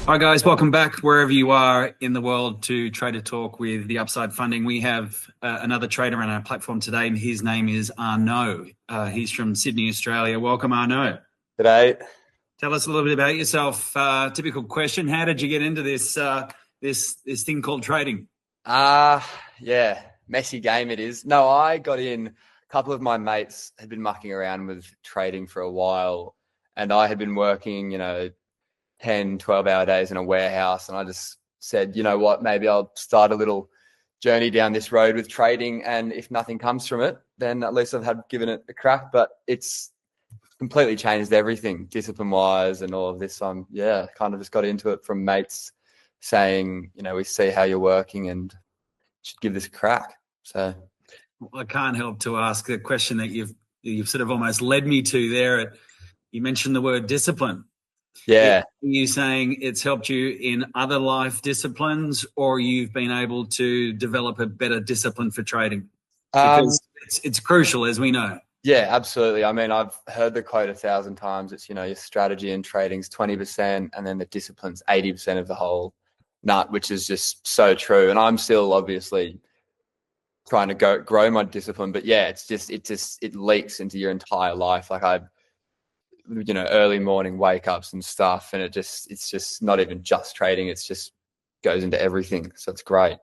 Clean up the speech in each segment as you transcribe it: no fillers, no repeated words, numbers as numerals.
Hi guys, welcome back wherever you are in the world to Trader Talk with the Upside Funding. We have another trader on our platform today, and his name is Arnauld. He's from Sydney, Australia. Welcome, Arnauld. G'day. Tell us a little bit about yourself. Typical question: how did you get into this thing called trading? Yeah, messy game it is. No, I got in. A couple of my mates had been mucking around with trading for a while, and I had been working, 10, 12-hour days in a warehouse, and I just said, you know what, maybe I'll start a little journey down this road with trading, and if nothing comes from it, then at least I've given it a crack. But it's completely changed everything, discipline-wise, and all of this. Kind of just got into it from mates saying, we see how you're working and should give this a crack. So I can't help to ask the question that you've sort of almost led me to there. You mentioned the word discipline. yeah. Are you saying it's helped you in other life disciplines, or you've been able to develop a better discipline for trading? Because it's crucial, as we know. Yeah, absolutely. I mean, I've heard the quote 1,000 times. It's, your strategy in trading's 20%, and then the discipline's 80% of the whole nut, which is just so true. And I'm still obviously trying to grow my discipline, but yeah, it leaks into your entire life. Like early morning wake ups and stuff, and it's just not even just trading. It's just goes into everything. So it's great.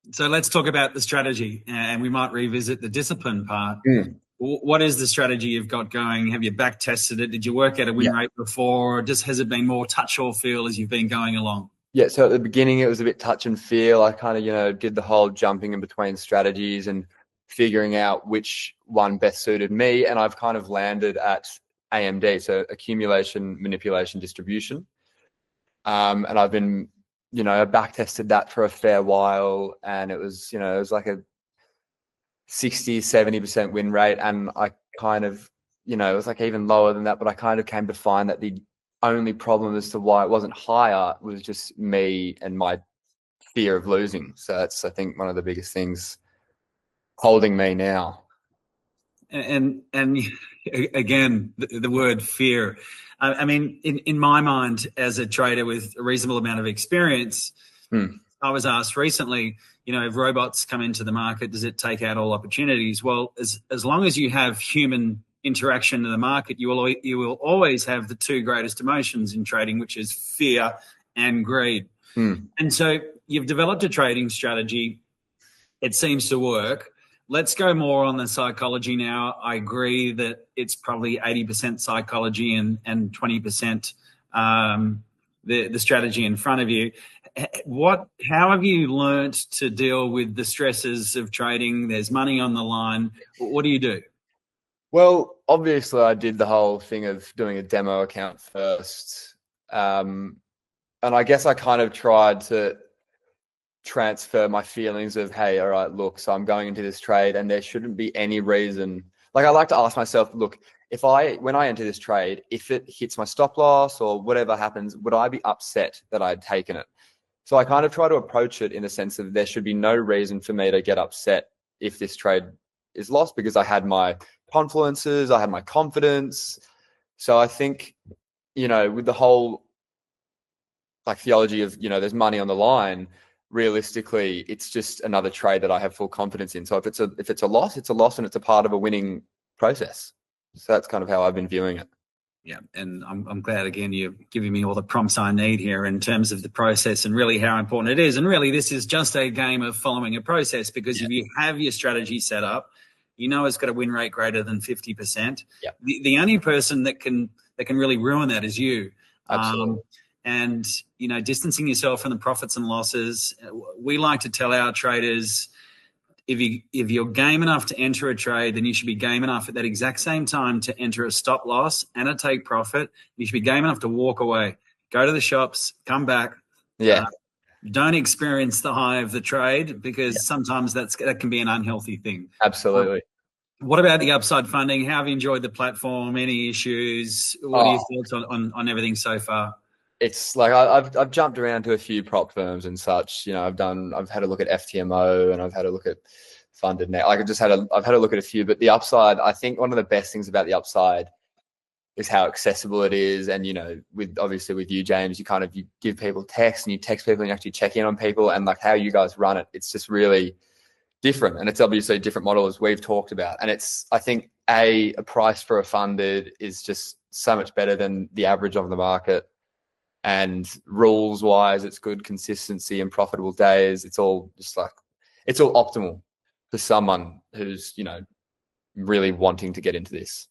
So let's talk about the strategy, and we might revisit the discipline part. Mm. What is the strategy you've got going? Have you back tested it? Did you work out a win rate before, or has it been more touch or feel as you've been going along? Yeah, so at the beginning it was a bit touch and feel. I kind of, did the whole jumping in between strategies and figuring out which one best suited me. And I've kind of landed at AMD, so accumulation, manipulation, distribution. And I've been, back tested that for a fair while, and it was like a 60-70% win rate. And I kind of, it was like even lower than that, but I kind of came to find that the only problem as to why it wasn't higher was just me and my fear of losing. So that's, I think, one of the biggest things holding me now. And again, the word fear. I mean, in my mind, as a trader with a reasonable amount of experience, I was asked recently, if robots come into the market, does it take out all opportunities? Well, as long as you have human interaction in the market, you will always have the two greatest emotions in trading, which is fear and greed. And so you've developed a trading strategy. It seems to work. Let's go more on the psychology now. I agree that it's probably 80% psychology and 20% the strategy in front of you. How have you learnt to deal with the stresses of trading? There's money on the line. What do you do? Well, obviously I did the whole thing of doing a demo account first. And I guess I kind of tried to transfer my feelings of, hey, all right, look, so I'm going into this trade and there shouldn't be any reason. Like, I like to ask myself, look, when I enter this trade, if it hits my stop loss or whatever happens, would I be upset that I'd taken it? So I kind of try to approach it in the sense of there should be no reason for me to get upset if this trade is lost, because I had my confluences, I had my confidence. So I think, with the whole like theology of, there's money on the line, realistically, it's just another trade that I have full confidence in. So if it's a loss, it's a loss, and it's a part of a winning process. So that's kind of how I've been viewing it. Yeah, and I'm glad, again, you're giving me all the prompts I need here in terms of the process and really how important it is. And really, this is just a game of following a process, because if you have your strategy set up, it's got a win rate greater than 50%. Yeah. The only person that can really ruin that is you. Absolutely. And, distancing yourself from the profits and losses. We like to tell our traders, if you're game enough to enter a trade, then you should be game enough at that exact same time to enter a stop loss and a take profit. You should be game enough to walk away, go to the shops, come back. Yeah. Don't experience the high of the trade, because sometimes that can be an unhealthy thing. Absolutely. What about the Upside Funding? How have you enjoyed the platform? Any issues? What are your thoughts on everything so far? It's like I've jumped around to a few prop firms and such. I've had a look at FTMO, and I've had a look at Funded Net. Like I've had a look at a few. But the Upside, I think one of the best things about the Upside is how accessible it is. And, you know, with obviously with you, James, you give people text and you text people and you actually check in on people, and like how you guys run it, it's just really different. And it's obviously a different model as we've talked about. And it's, I think a price for a funded is just so much better than the average of the market. And rules wise, it's good consistency and profitable days. It's all just like, it's all optimal for someone who's, you know, really wanting to get into this.